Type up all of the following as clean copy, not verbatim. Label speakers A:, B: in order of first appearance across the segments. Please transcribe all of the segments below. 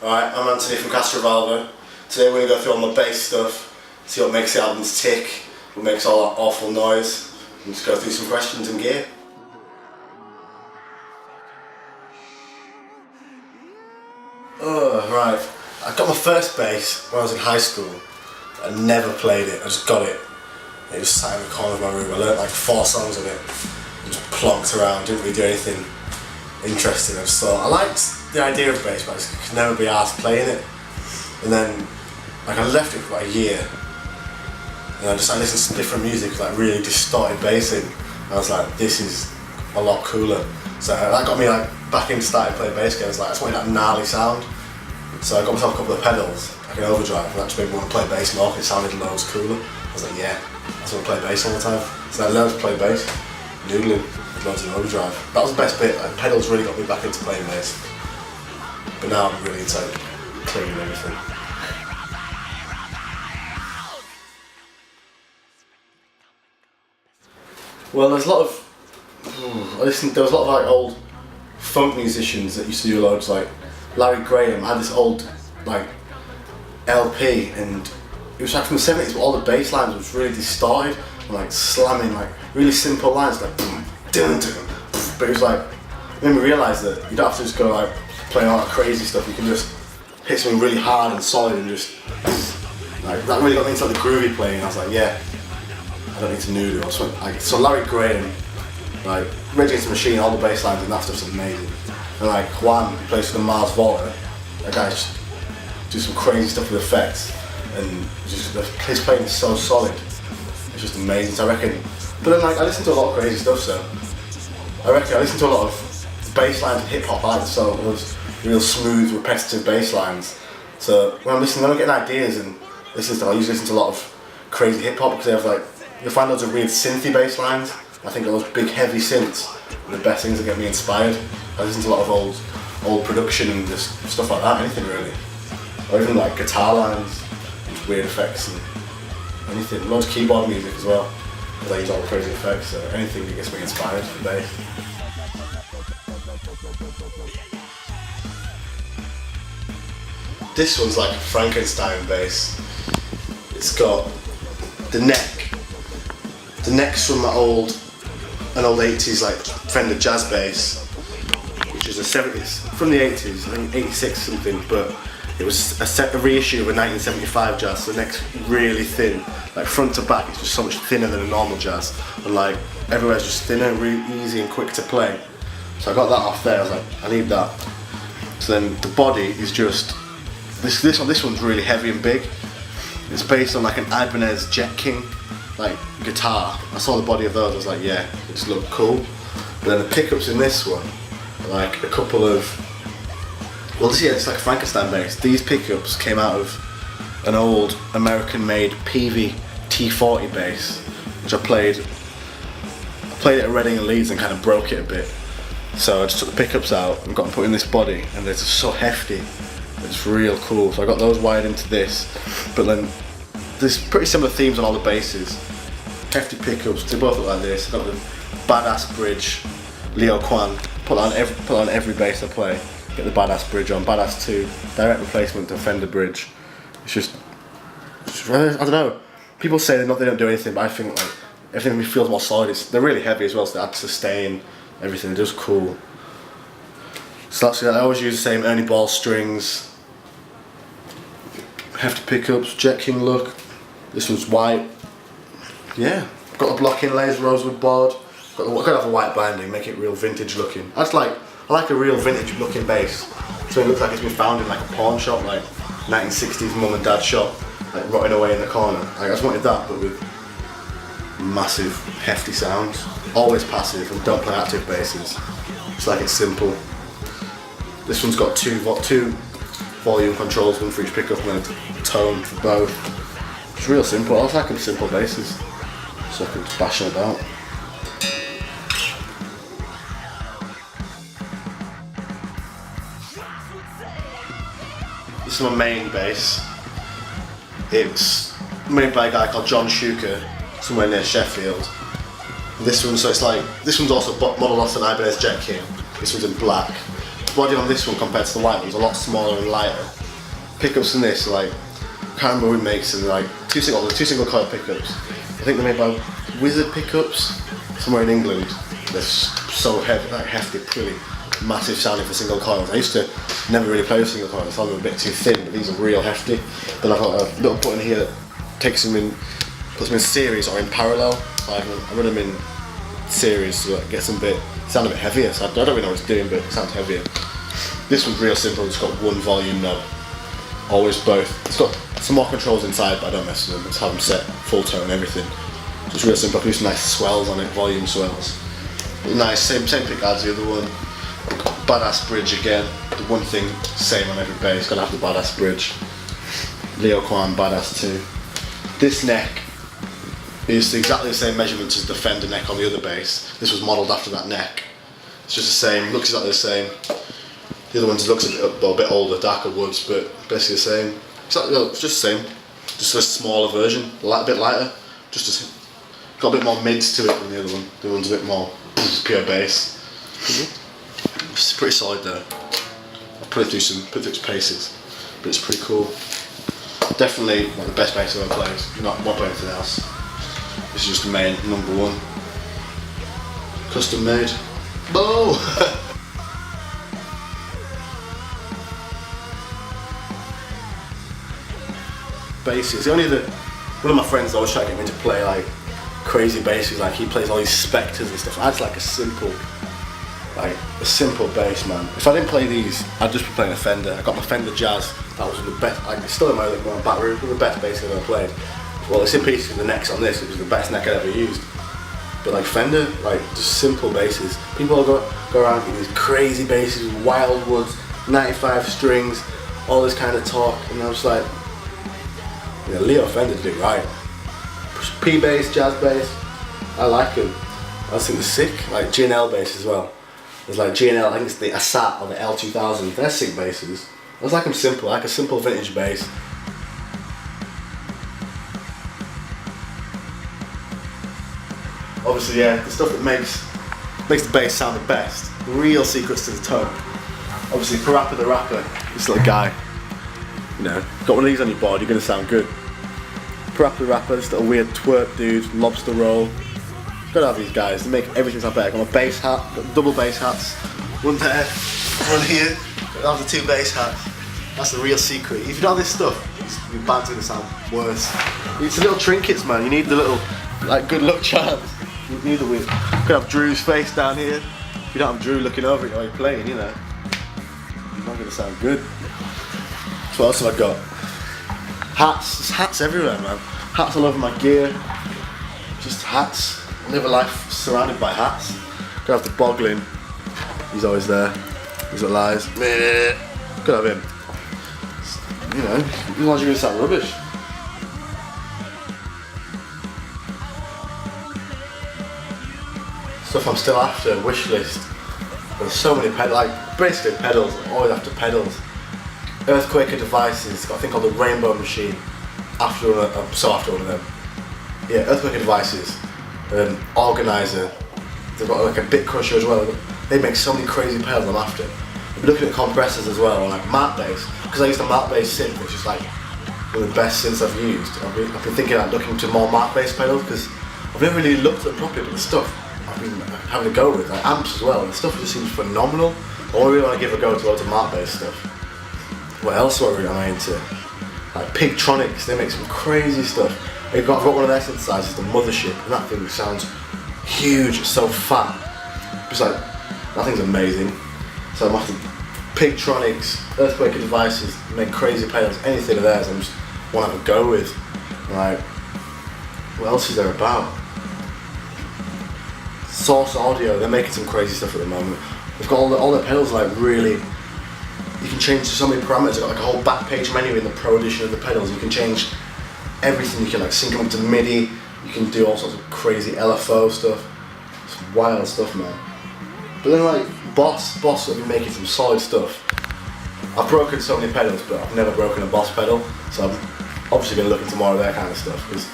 A: Alright, I'm Anthony from Castrovalva. Today we're going to go through all my bass stuff, see what makes the albums tick, what makes all that awful noise, and just go through some questions and gear. Right. I got my first bass when I was in high school. I never played it, I just got it. It was sat in the corner of my room. I learnt like 4 songs on it. Just plonked around, didn't really do anything interesting. I just thought, I liked the idea of bass, but I just could never be asked playing it. And then like I left it for about a year. And I listened to different music, like really distorted bassing. And I was like, this is a lot cooler. So that got me like back into starting playing bass again. I was like, I just wanted that gnarly sound. So I got myself a couple of pedals, like an overdrive, and that just made me want to play bass more, it sounded loads cooler. I was like, yeah, I just want to play bass all the time. So I learned to play bass, noodling with loads of overdrive. That was the best bit, like, pedals really got me back into playing bass. But now I'm really into like, cleaning everything. Well, there's a lot of, there was a lot of like old funk musicians that used to do loads, like Larry Graham had this old like LP, and it was like from the 70s, but all the bass lines was really distorted and like slamming, like really simple lines like boom, dun, dun, but it was like, it made me realise that you don't have to just go like playing all that crazy stuff. You can just hit something really hard and solid and just like, that really got me into like the groovy playing. I was like, yeah, I don't need to noodle. So Larry Graham, like Rage Against the Machine, all the bass lines and that stuff's amazing. And like Juan, who plays for the Mars Volta, that guy just do some crazy stuff with effects, and just his playing is so solid. It's just amazing. So I reckon. But then like I listen to a lot of crazy stuff, so I reckon I listen to a lot of bass lines and hip hop. I like so those real smooth, repetitive bass lines. So when I'm listening, when I'm getting ideas and listening to, I usually listen to a lot of crazy hip hop because they have like, you'll find loads of weird synthy bass lines. I think those big heavy synths are the best things that get me inspired. I listen to a lot of old production and just stuff like that, anything really. Or even like guitar lines, and weird effects and anything. Loads of keyboard music as well, because I use all the crazy effects, so anything that gets me inspired for bass. This one's like a Frankenstein bass. It's got the neck's from an old 80s like Fender jazz bass, which is from the 80s, I think 86 something, but it was a reissue of a 1975 jazz, so the neck's really thin, like front to back it's just so much thinner than a normal jazz, and like everywhere's just thinner, really easy and quick to play. So I got that off there, I was like, I need that. So then the body is just, this one's really heavy and big. It's based on like an Ibanez Jet King like guitar. I saw the body of those, I was like, yeah, it just looked cool. But then the pickups in this one are like a couple of, well this, yeah, it's like a Frankenstein bass. These pickups came out of an old American made Peavey T40 bass, which I played it at Reading and Leeds and kind of broke it a bit. So I just took the pickups out and got them put in this body, and they're just so hefty. It's real cool. So I got those wired into this, but then there's pretty similar themes on all the basses. Hefty pickups, they both look like this. I've got the badass bridge, Leo Kwan, put on every bass I play. Get the badass bridge on, badass 2, direct replacement to Fender bridge. It's just I don't know. People say they don't do anything, but I think like everything feels more solid. They're really heavy as well, so they add sustain, everything. They're just cool. So that's it. I always use the same Ernie Ball strings. Hefty pickups, Jet King look. This one's white. Yeah, got the block inlays, rosewood board. Gotta have a white binding, make it real vintage looking. I like a real vintage looking bass. So it looks like it's been found in like a pawn shop, like 1960s mum and dad shop, like rotting away in the corner. Like, I just wanted that, but with massive, hefty sounds. Always passive and don't play active basses. Just like it's simple. This one's got two volume controls, one for each pickup and a tone for both. It's real simple. I like simple basses, so I can bash it about. This is my main bass. It's made by a guy called John Shuker, somewhere near Sheffield. This one's also modelled off an Ibanez Jet King. This one's in black. The body on this one compared to the white one's a lot smaller and lighter. Pickups in this, like, I can't remember who makes them, like two single coil pickups. I think they're made by Wizard Pickups, somewhere in England. They're so heavy, like hefty, pretty massive sounding for single coils. I used to never really play with single coils, I thought they were a bit too thin, but these are real hefty. Then I've got a little button here that takes them in, puts them in series or in parallel. So I run them in series so it gets them sound a bit heavier. So I don't really know what it's doing, but it sounds heavier. This one's real simple, it's got one volume knob. Always both. It's got some more controls inside, but I don't mess with them. Just have them set full tone and everything. Just real simple. I put some nice swells on it, volume swells. Nice, same pick as the other one. Badass bridge again. The one thing, same on every bass. Gotta have the badass bridge. Leo Kwan, badass too. This neck is exactly the same measurements as the Fender neck on the other bass. This was modelled after that neck. It's just the same. Looks exactly the same. The other one looks a bit older, darker woods, but basically the same. It's just the same, just a smaller version, a bit lighter. Got a bit more mids to it than the other one. The other one's a bit more pure bass. It's pretty solid though. I'll put it through its paces, but it's pretty cool. Definitely one of the best bass I've ever played. Not won't play anything else. This is just the main number one. Custom made. Bow. Basses. One of my friends always try to get me to play like crazy basses. Like he plays all these Spectres and stuff. I just like a simple bass, man. If I didn't play these, I'd just be playing a Fender. I got my Fender Jazz. That was the best. Like, it's still in my back room. The best bass I've ever played. Well, it's in pieces with the necks on this. It was the best neck I'd ever used. But like Fender, like just simple basses. People go around with these crazy basses, wild woods, 95 strings, all this kind of talk, and I'm just like. Yeah, Leo Fender did it right. P bass, jazz bass, I like them. I just think they're sick. Like G&L bass as well. There's like G&L, I think it's the Asat or the L2000. They're sick basses. I just like them simple, like a simple vintage bass. Obviously, yeah, the stuff that makes the bass sound the best. The real secrets to the tone. Obviously, Parappa the Rapper, this little guy. You know, got one of these on your board, you're going to sound good. Parappa the Rapper, this little weird twerp dude, lobster roll. Gotta have these guys, they make everything sound better. Got my bass hat, got double bass hats. One there, one here. Gotta have the two bass hats. That's the real secret. If you don't have this stuff, your band's going to sound worse. It's the little trinkets, man. You need the little, like, good luck charms. You need the weird. Could have Drew's face down here. If you don't have Drew looking over you while you're playing, you know, you're not going to sound good. So what else have I got? Hats. There's hats everywhere, man. Hats all over my gear. Just hats. I live a life surrounded by hats. Gotta have the Boglin. He's always there. His little eyes. Gotta have him. You know, otherwise you're gonna sound rubbish. Stuff I'm still after, wish list. There's so many pedals, like basically pedals, I'm always after pedals. Earthquaker Devices, got a thing called the Rainbow Machine. After one of them. Yeah, Earthquaker Devices. Organizer. They've got like a bit crusher as well. They make so many crazy pedals I'm after. I've been looking at compressors as well, or like mat bass, because I used a mat bass synth, which is like one of the best synths I've used. I've been thinking about looking to more mat bass pedals because I've never really looked at them properly, but the stuff I've been having to go with, like amps as well, the stuff just seems phenomenal. I really want to give a go to loads of mat bass stuff. What else am I into? Like Pigtronics, they make some crazy stuff. I've got one of their synthesizers, the Mothership, and that thing sounds huge, it's so fat. It's like, that thing's amazing. So I'm after Pigtronics, Earthquaker Devices, make crazy pedals, anything of theirs I just want to have a go with. Like, what else is there about? Source Audio, they're making some crazy stuff at the moment. They've got all their pedals like really, you can change so many parameters. They've got like a whole back page menu in the Pro Edition of the pedals. You can change everything. You can like sync them up to MIDI. You can do all sorts of crazy LFO stuff. It's wild stuff, man. But then like Boss have been making some solid stuff. I've broken so many pedals, but I've never broken a Boss pedal. So I'm obviously going to look into more of their kind of stuff because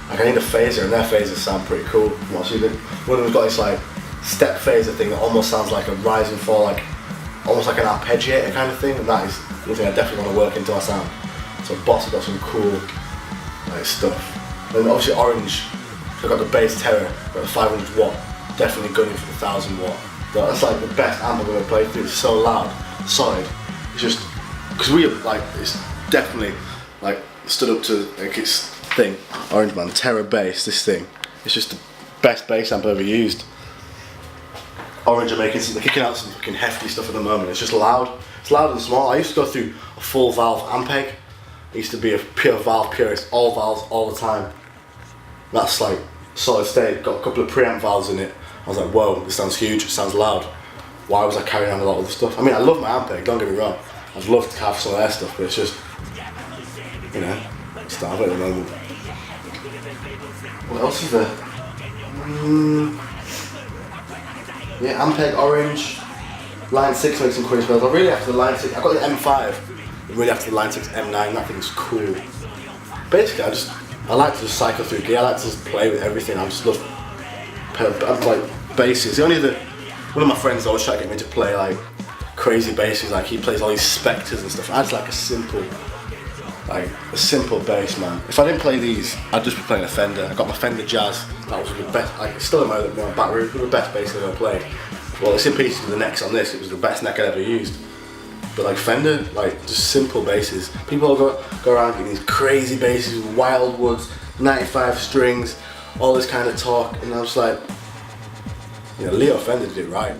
A: like I need a phaser, and their phasers sound pretty cool. One of them's got this like step phaser thing that almost sounds like a rise and fall, like almost like an arpeggiator kind of thing, and that is one thing I definitely want to work into our sound. So Boss have got some cool like stuff. And obviously Orange, so I've got the bass Terror, got the 500 watt, definitely gunning for the 1000 watt. But that's like the best amp I've ever played through. It's so loud, solid. It's just, because we like, it's definitely like stood up to like its thing. Orange man, Terror bass, this thing. It's just the best bass amp I've ever used. Orange are making some, they're kicking out some fucking hefty stuff at the moment. It's just loud. It's loud and small. I used to go through a full valve Ampeg. I used to be a pure valve purist, all valves all the time. That's like solid state. Got a couple of preamp valves in it. I was like, whoa, this sounds huge. It sounds loud. Why was I carrying on a lot of the stuff? I mean, I love my Ampeg. Don't get me wrong. I'd love to have some of their stuff, but it's just, you know, starving at the moment. What else is there? Yeah, Ampeg, Orange, Line 6 makes some cool spells. I'm really after the Line 6, I got the M5, I'm really after the Line 6 M9, that thing's cool. Basically, I like to just cycle through gear, I like to just play with everything, I just love like basses. One of my friends always try to get me to play like crazy basses, like he plays all these Spectres and stuff. I just like a simple bass, man. If I didn't play these, I'd just be playing a Fender. I got my Fender Jazz. That was the best. Like, it's still in my back room. It was the best bass I've ever played. Well, it's in pieces with the necks on this. It was the best neck I'd ever used. But like Fender, like just simple basses. People all go around getting these crazy basses with Wildwoods, 95 strings, all this kind of talk, and I was like, you know, Leo Fender did it right.